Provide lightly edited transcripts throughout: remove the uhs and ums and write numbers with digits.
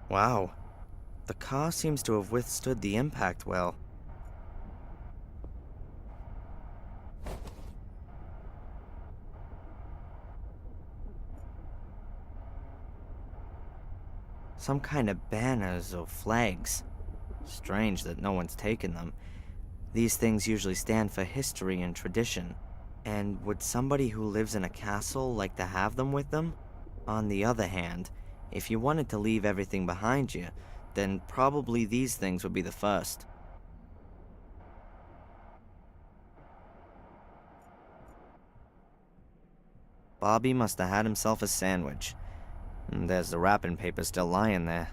Wow, the car seems to have withstood the impact well. Some kind of banners or flags. Strange that no one's taken them. These things usually stand for history and tradition. And would somebody who lives in a castle like to have them with them? On the other hand, if you wanted to leave everything behind you, then probably these things would be the first. Bobby must have had himself a sandwich. And there's the wrapping paper still lying there.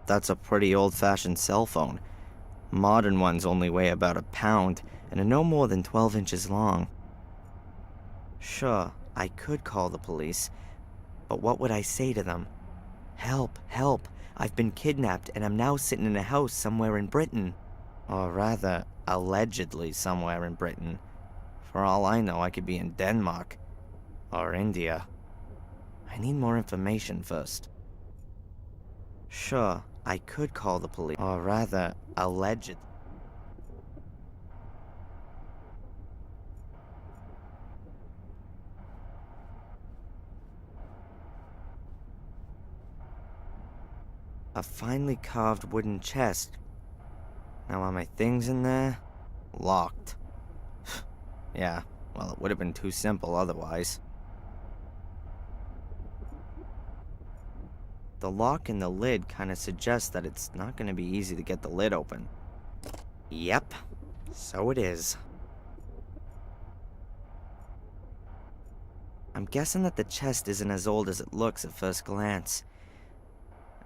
That's a pretty old-fashioned cell phone. Modern ones only weigh about a pound and are no more than 12 inches long. Sure, I could call the police, but what would I say to them? Help, help, I've been kidnapped and I'm now sitting in a house somewhere in Britain. Or rather, allegedly somewhere in Britain. For all I know, I could be in Denmark. Or India. I need more information first. Sure, I could call the police. Or rather, alleged. A finely carved wooden chest. Now are my things in there? Locked. Yeah, well, it would have been too simple otherwise. The lock in the lid kind of suggests that it's not going to be easy to get the lid open. Yep, so it is. I'm guessing that the chest isn't as old as it looks at first glance.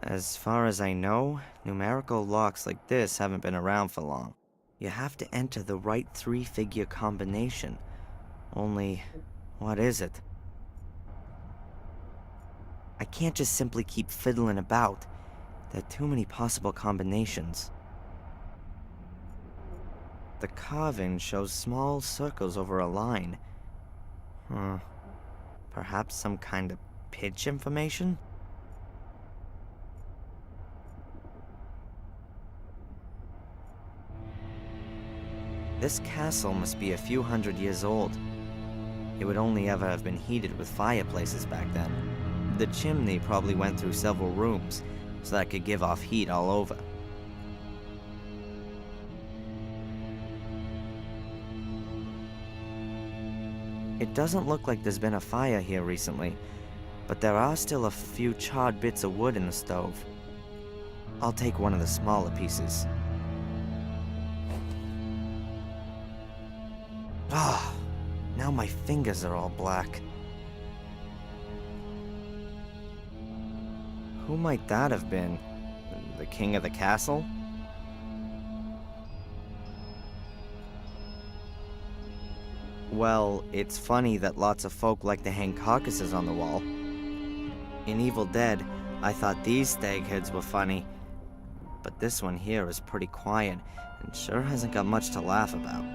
As far as I know, numerical locks like this haven't been around for long. You have to enter the right 3-figure combination. Only, what is it? I can't just simply keep fiddling about. There are too many possible combinations. The carving shows small circles over a line. Perhaps some kind of pitch information? This castle must be a few hundred years old. It would only ever have been heated with fireplaces back then. The chimney probably went through several rooms, so that it could give off heat all over. It doesn't look like there's been a fire here recently, but there are still a few charred bits of wood in the stove. I'll take one of the smaller pieces. Ah, now my fingers are all black. Who might that have been? The king of the castle? Well, it's funny that lots of folk like to hang carcasses on the wall. In Evil Dead, I thought these stag heads were funny, but this one here is pretty quiet and sure hasn't got much to laugh about.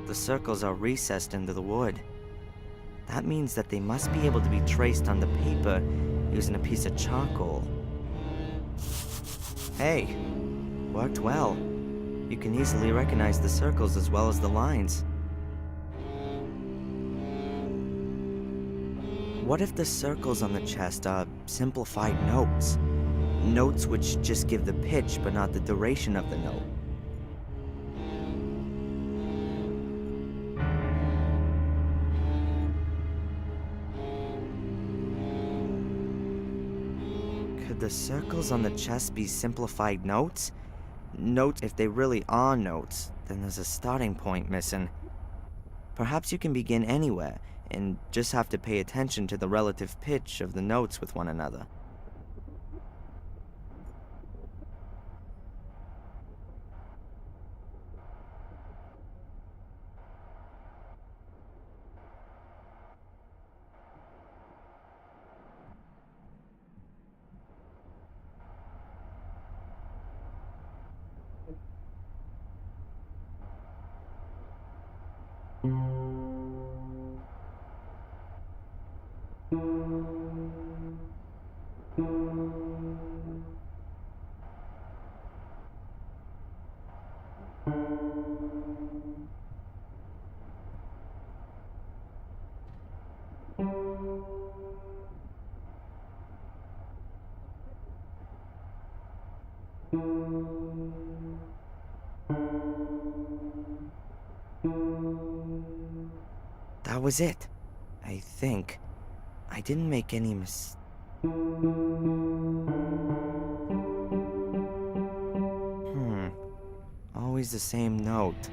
The circles are recessed into the wood. That means that they must be able to be traced on the paper using a piece of charcoal. Hey, worked well. You can easily recognize the circles as well as the lines. What if the circles on the chest are simplified notes? Notes which just give the pitch but not the duration of the note. Could the circles on the chest be simplified notes? Notes, if they really are notes, then there's a starting point missing. Perhaps you can begin anywhere, and just have to pay attention to the relative pitch of the notes with one another. That was it, I think. I didn't make any always the same note.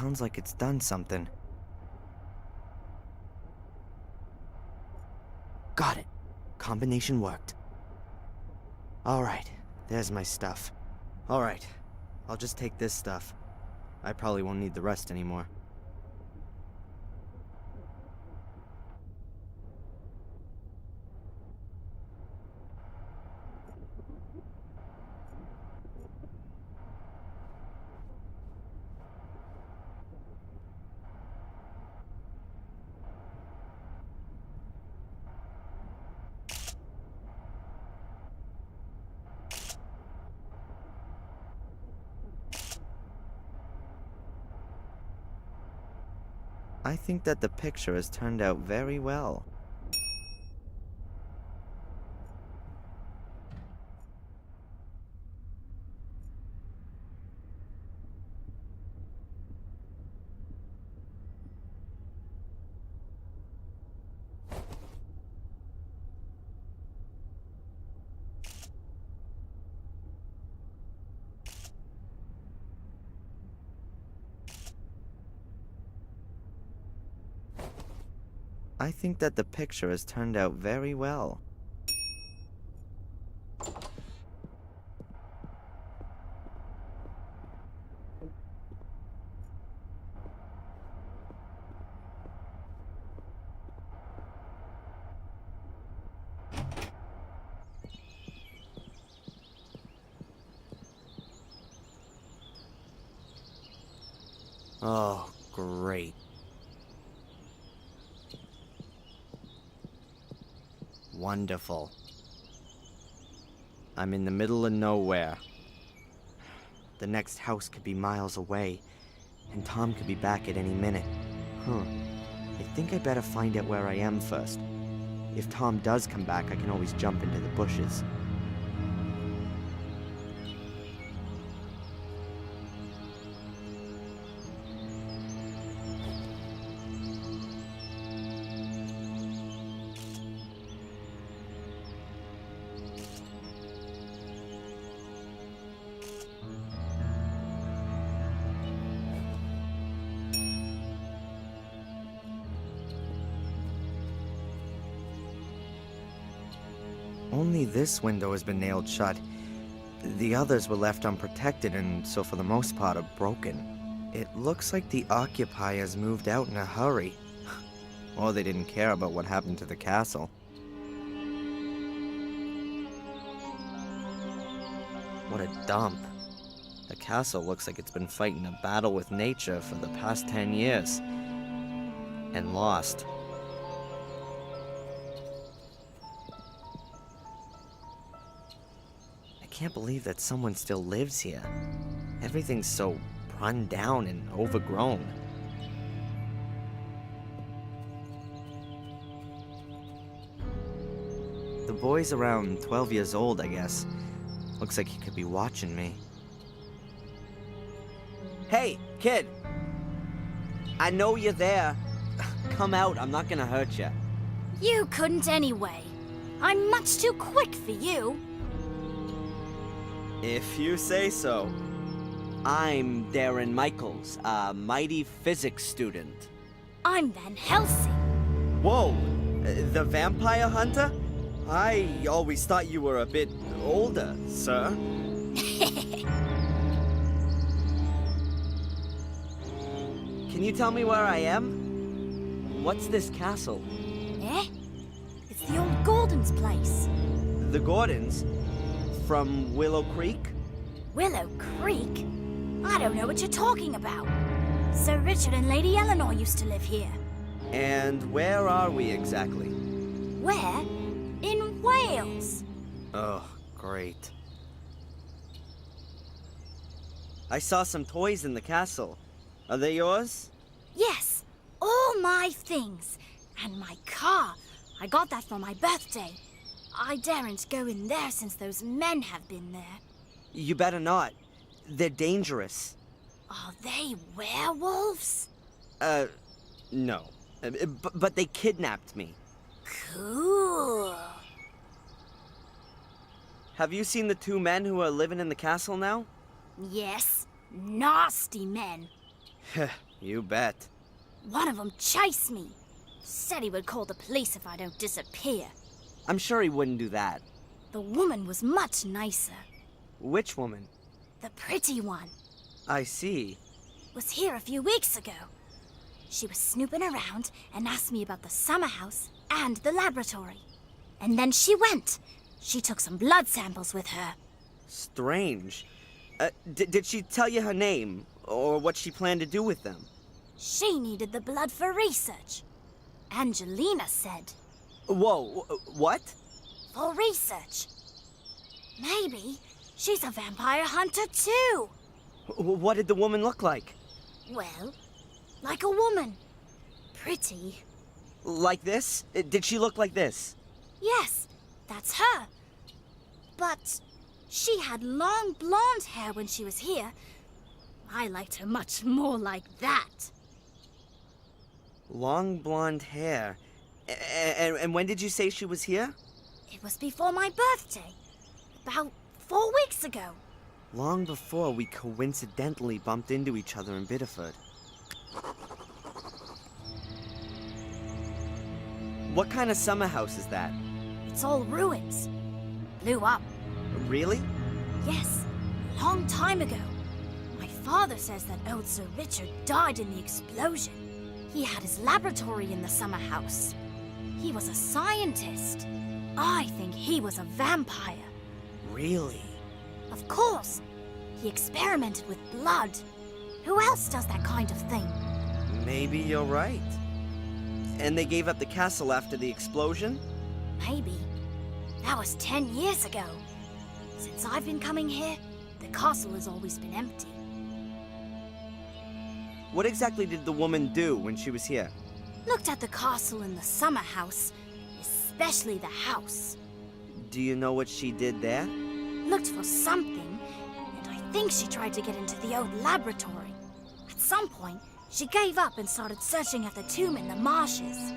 Sounds like it's done something. Got it. Combination worked. Alright, there's my stuff. Alright, I'll just take this stuff. I probably won't need the rest anymore. I think that the picture has turned out very well. I think that the picture has turned out very well. Oh, great. Wonderful. I'm in the middle of nowhere. The next house could be miles away, and Tom could be back at any minute. I think I better find out where I am first. If Tom does come back, I can always jump into the bushes. Only this window has been nailed shut. The others were left unprotected and so for the most part are broken. It looks like the occupiers moved out in a hurry. Or they didn't care about what happened to the castle. What a dump. The castle looks like it's been fighting a battle with nature for the past 10 years. And lost. I can't believe that someone still lives here. Everything's so run down and overgrown. The boy's around 12 years old, I guess. Looks like he could be watching me. Hey, kid! I know you're there. Come out, I'm not gonna hurt you. You couldn't anyway. I'm much too quick for you. If you say so. I'm Darren Michaels, a mighty physics student. I'm Van Helsing. Whoa! The vampire hunter? I always thought you were a bit older, sir. Can you tell me where I am? What's this castle? Eh? It's the old Gordon's place. The Gordons? From Willow Creek? Willow Creek? I don't know what you're talking about. Sir Richard and Lady Eleanor used to live here. And where are we exactly? Where? In Wales. Oh, great. I saw some toys in the castle. Are they yours? Yes, all my things. And my car. I got that for my birthday. I daren't go in there since those men have been there. You better not. They're dangerous. Are they werewolves? No. But they kidnapped me. Cool. Have you seen the two men who are living in the castle now? Yes, nasty men. You bet. One of them chased me. Said he would call the police if I don't disappear. I'm sure he wouldn't do that. The woman was much nicer. Which woman? The pretty one. I see. Was here a few weeks ago. She was snooping around and asked me about the summer house and the laboratory. And then she went. She took some blood samples with her. Strange. Did she tell you her name or what she planned to do with them? She needed the blood for research. Angelina said. Whoa, what? For research. Maybe she's a vampire hunter too. What did the woman look like? Well, like a woman. pretty. Like this? Did she look like this? Yes, that's her. But she had long blonde hair when she was here. I liked her much more like that. Long blonde hair. And when did you say she was here? It was before my birthday. About 4 weeks ago. Long before we coincidentally bumped into each other in Biddeford. What kind of summer house is that? It's all ruins. Blew up. Really? Yes, a long time ago. My father says that old Sir Richard died in the explosion. He had his laboratory in the summer house. He was a scientist. I think he was a vampire. Really? Of course. He experimented with blood. Who else does that kind of thing? Maybe you're right. And they gave up the castle after the explosion? Maybe. That was 10 years ago. Since I've been coming here, the castle has always been empty. What exactly did the woman do when she was here? Looked at the castle and the summer house, especially the house. Do you know what she did there? Looked for something, and I think she tried to get into the old laboratory. At some point, she gave up and started searching at the tomb in the marshes.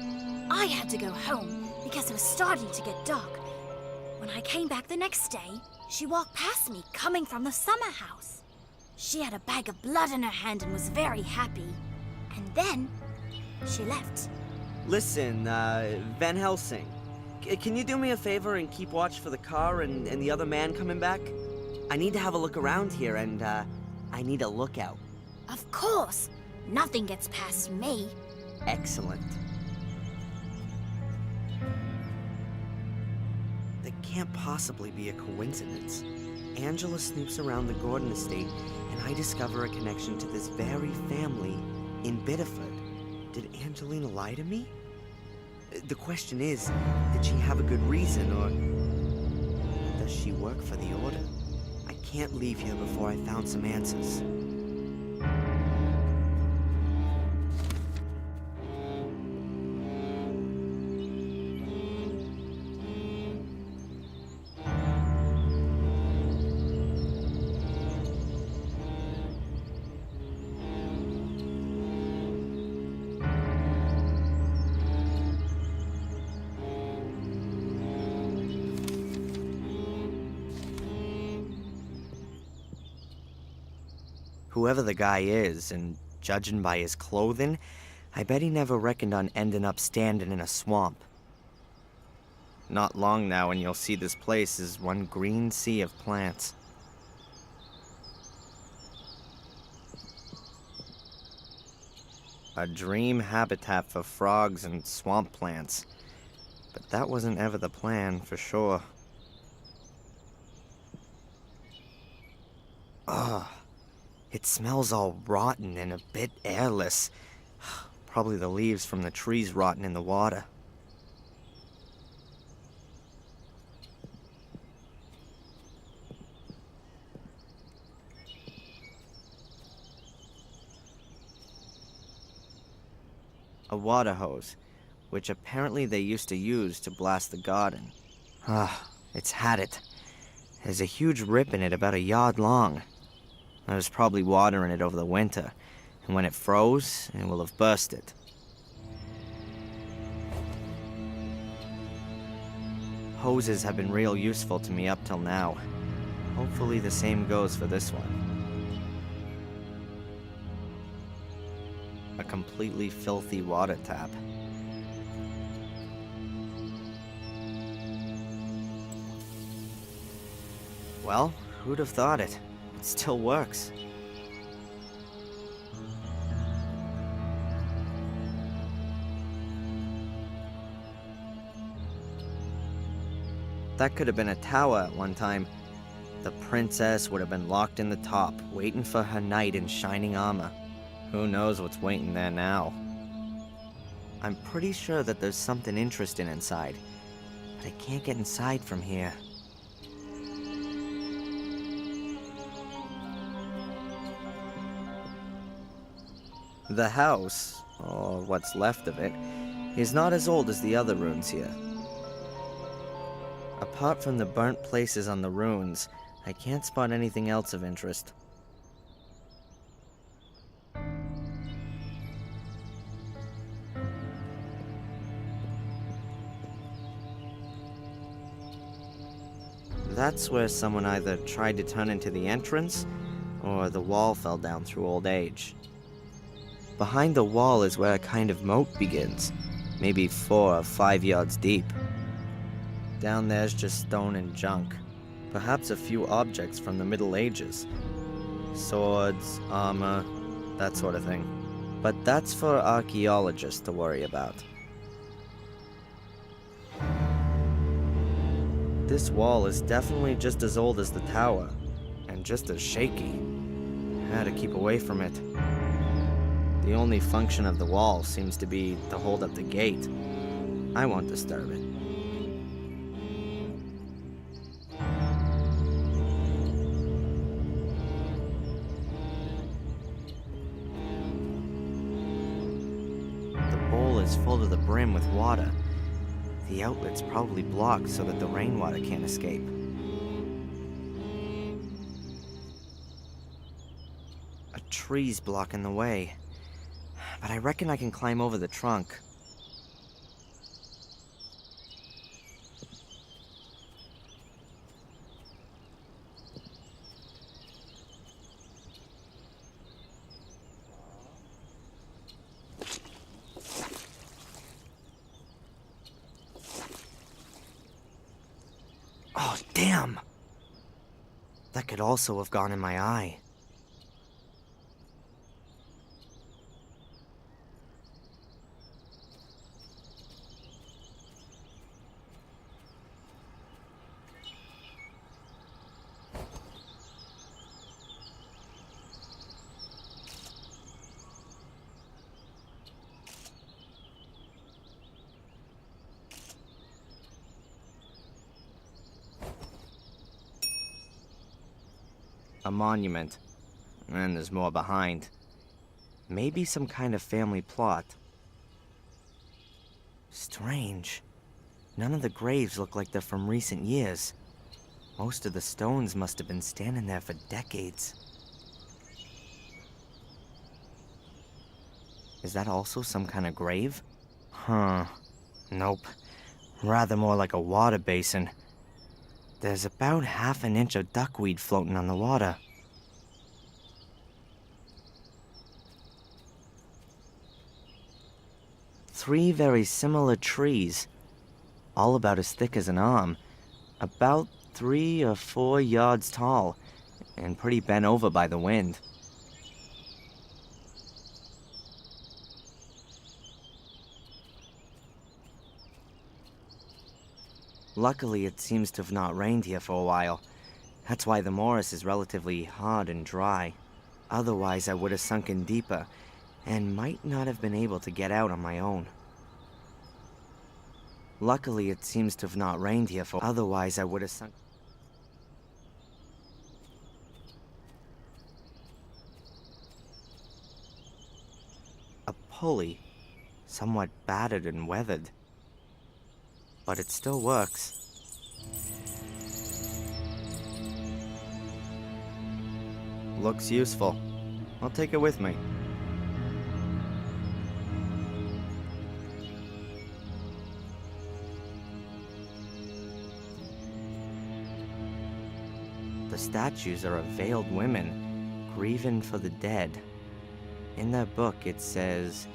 I had to go home because it was starting to get dark. When I came back the next day, she walked past me coming from the summer house. She had a bag of blood in her hand and was very happy. And then, she left. Listen, Van Helsing, can you do me a favor and keep watch for the car and the other man coming back? I need to have a look around here and, I need a lookout. Of course. Nothing gets past me. Excellent. That can't possibly be a coincidence. Angela snoops around the Gordon estate, and I discover a connection to this very family in Biddeford. Did Angelina lie to me? The question is, did she have a good reason, or does she work for the Order? I can't leave here before I found some answers. Whoever the guy is, and judging by his clothing, I bet he never reckoned on ending up standing in a swamp. Not long now and you'll see this place is one green sea of plants. A dream habitat for frogs and swamp plants. But that wasn't ever the plan, for sure. Ugh. It smells all rotten and a bit airless. Probably the leaves from the trees rotting in the water. A water hose, which apparently they used to use to blast the garden. It's had it. There's a huge rip in it about a yard long. I was probably watering it over the winter, and when it froze, it will have bursted. Hoses have been real useful to me up till now. Hopefully the same goes for this one. A completely filthy water tap. Well, who'd have thought it? It still works. That could have been a tower at one time. The princess would have been locked in the top, waiting for her knight in shining armor. Who knows what's waiting there now? I'm pretty sure that there's something interesting inside, but I can't get inside from here. The house, or what's left of it, is not as old as the other ruins here. Apart from the burnt places on the ruins, I can't spot anything else of interest. That's where someone either tried to turn into the entrance, or the wall fell down through old age. Behind the wall is where a kind of moat begins, maybe 4 or 5 yards deep. Down there's just stone and junk, perhaps a few objects from the Middle Ages. Swords, armor, that sort of thing. But that's for archaeologists to worry about. This wall is definitely just as old as the tower, and just as shaky. I had to keep away from it. The only function of the wall seems to be to hold up the gate. I won't disturb it. The bowl is full to the brim with water. The outlet's probably blocked so that the rainwater can't escape. A tree's blocking the way, but I reckon I can climb over the trunk. Oh, damn! That could also have gone in my eye. A monument. And there's more behind. Maybe some kind of family plot. Strange. None of the graves look like they're from recent years. Most of the stones must have been standing there for decades. Is that also some kind of grave? Huh. Nope. Rather more like a water basin. There's about half an inch of duckweed floating on the water. Three very similar trees, all about as thick as an arm, about 3 or 4 yards tall, and pretty bent over by the wind. Luckily, it seems to have not rained here for a while. That's why the morass is relatively hard and dry. Otherwise, I would have sunk in deeper, and might not have been able to get out on my own. Luckily, it seems to have not rained here for... Otherwise, I would have sunk... A pulley, somewhat battered and weathered. But it still works. Looks useful. I'll take it with me. The statues are of veiled women, grieving for the dead. In their book it says...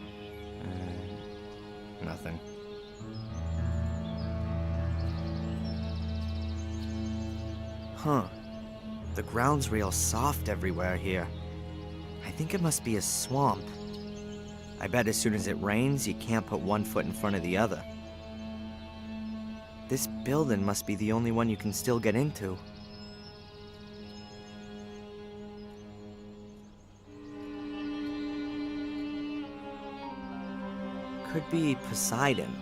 nothing. Huh. The ground's real soft everywhere here. I think it must be a swamp. I bet as soon as it rains, you can't put one foot in front of the other. This building must be the only one you can still get into. Could be Poseidon.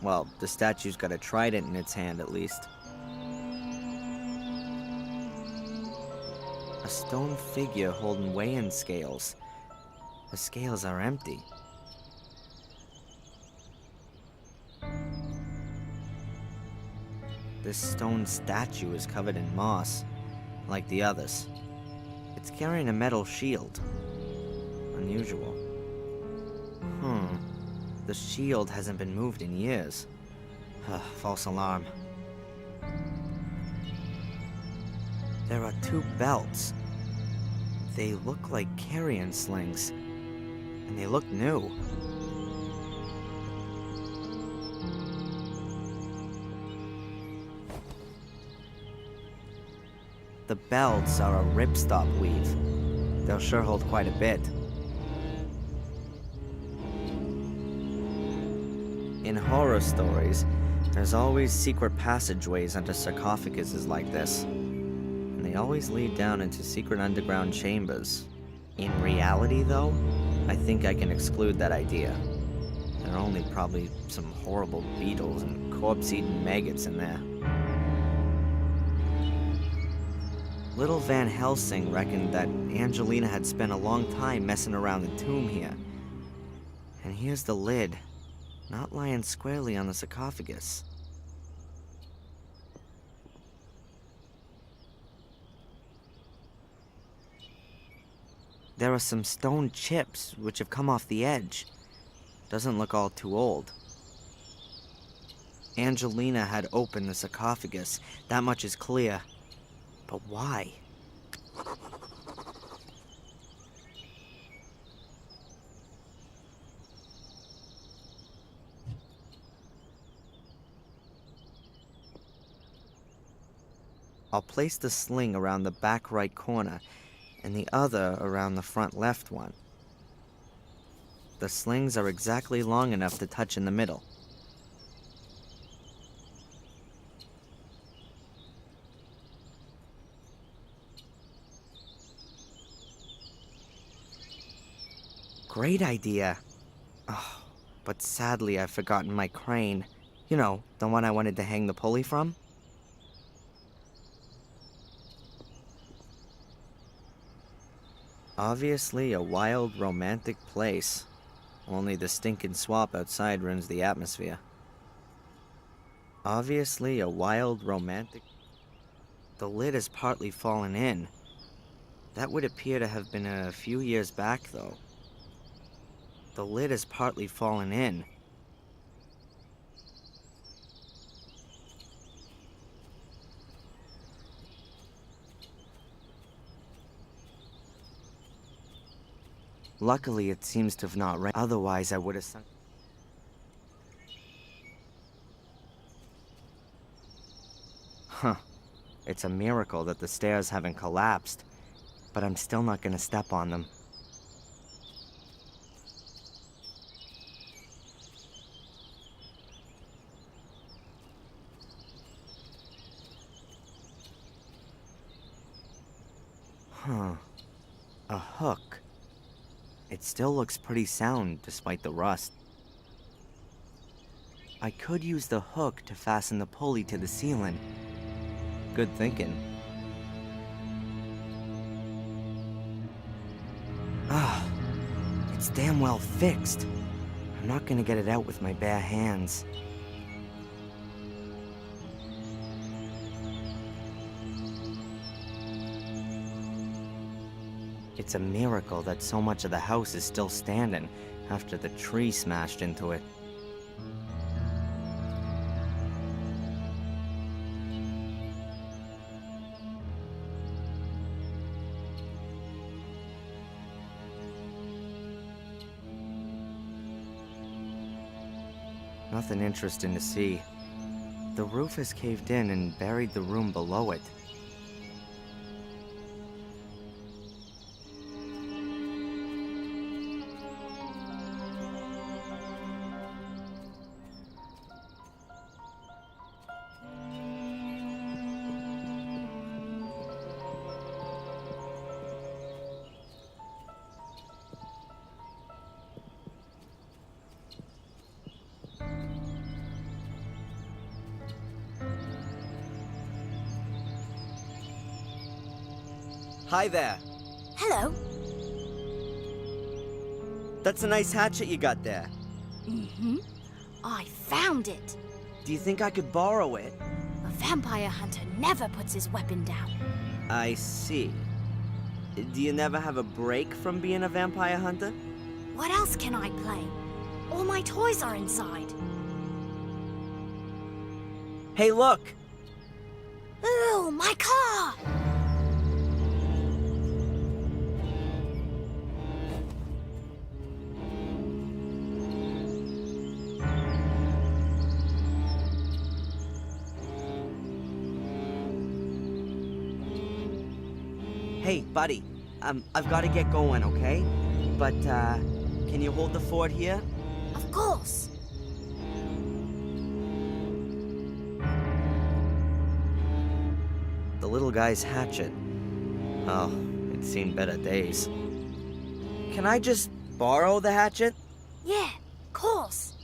Well, the statue's got a trident in its hand at least. A stone figure holding weighing scales. The scales are empty. This stone statue is covered in moss, like the others. It's carrying a metal shield. Unusual. The shield hasn't been moved in years. False alarm. There are two belts. They look like carrion slings, and they look new. The belts are a ripstop weave. They'll sure hold quite a bit. In horror stories, there's always secret passageways under sarcophaguses like this. And they always lead down into secret underground chambers. In reality, though, I think I can exclude that idea. There are only probably some horrible beetles and corpse-eating maggots in there. Little Van Helsing reckoned that Angelina had spent a long time messing around the tomb here. And here's the lid, not lying squarely on the sarcophagus. There are some stone chips which have come off the edge. Doesn't look all too old. Angelina had opened the sarcophagus, that much is clear. But why? I'll place the sling around the back right corner and the other around the front left one. The slings are exactly long enough to touch in the middle. Great idea. Oh, but sadly I've forgotten my crane. You know, the one I wanted to hang the pulley from? Obviously a wild, romantic place. Only the stinking swamp outside ruins the atmosphere. Obviously a wild, romantic... The lid is partly fallen in. That would appear to have been a few years back, though. The lid is partly fallen in. Luckily, it seems to have not rained. Otherwise, I would have sunk. Huh. It's a miracle that the stairs haven't collapsed, but I'm still not gonna step on them. A hook. It still looks pretty sound despite the rust. I could use the hook to fasten the pulley to the ceiling. Good thinking. It's damn well fixed. I'm not gonna get it out with my bare hands. It's a miracle that so much of the house is still standing after the tree smashed into it. Nothing interesting to see. The roof has caved in and buried the room below it. Hi there. Hello. That's a nice hatchet you got there. I found it. Do you think I could borrow it? Of vampire hunter never puts his weapon down. I see. Do you never have a break from being a vampire hunter? What else can I play? All my toys are inside. Hey, look! Ooh, my car! Hey, buddy. I've got to get going, okay? But, can you hold the fort here? Of course. The little guy's hatchet. Oh, it's seen better days. Can I just borrow the hatchet? Yeah, of course.